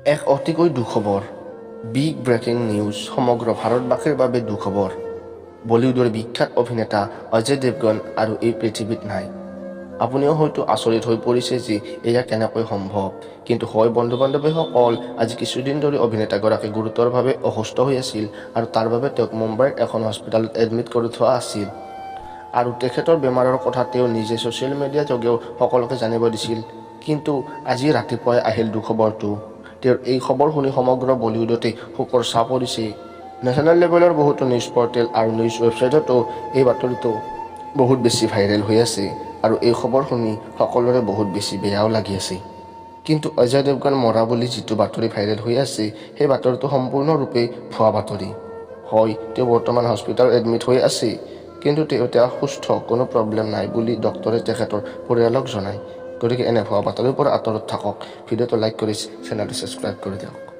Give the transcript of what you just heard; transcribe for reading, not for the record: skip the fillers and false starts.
এক অতিকৈ দুখবৰ big breaking news সমগ্ৰ ভাৰতবাসীৰ বাবে দুখবৰ বলিউডৰ বিখ্যাত অভিনেতা অজয় দেৱগন আৰু এই পৃথিৱীত নাই আপুনিও হয়তো আচৰিত হৈ পৰিছে যে এয়া কেনেকৈ সম্ভৱ কিন্তু হয় বন্ধু বান্ধৱীসকল আজি কিছুদিন ধৰি অভিনেতাগৰাকী গুৰুতৰভাৱে অসুস্থ হৈ আছিল আৰু তাৰ বাবে তেওঁক মুম্বাইৰ এখন হস্পিটেলত এডমিট কৰি থোৱা আছিল আৰু তেখেতৰ বেমাৰৰ কথা তেওঁ নিজে ছ'চিয়েল মিডিয়া যোগেও সকলোকে জানিব দিছিল কিন্তু আজি ৰাতিপুৱাই আহিল দুখবৰটো তেওঁৰ এই খবৰ শুনি সমগ্ৰ বলিউডতে শোকৰ ছাঁ পৰিছে নেশ্যনেল লেভেলৰ বহুতো নিউজ পৰ্টেল আৰু নিউজ ৱেবছাইটতো এই বাতৰিটো বহুত বেছি ভাইৰেল হৈ আছে আৰু এই খবৰ শুনি সকলোৰে বহুত বেছি বেয়াও লাগি আছে কিন্তু অজয় দেৱগন মৰা বুলি যিটো বাতৰি ভাইৰেল হৈ আছে সেই বাতৰিটো সম্পূৰ্ণৰূপে ভুৱা বাতৰি হয় তেওঁ বৰ্তমান হস্পিটেলত এডমিট হৈ আছে কিন্তু তেওঁ সুস্থ কোনো প্ৰব্লেম নাই বুলি ডক্টৰে তেখেতৰ পৰিয়ালক জনায় গতিকে এনে ভুৱা বাতৰিৰ পৰা আঁতৰত থাকক ভিডিঅ'টো লাইক কৰি চেনেলটো ছাবস্ক্ৰাইব কৰি দিয়ক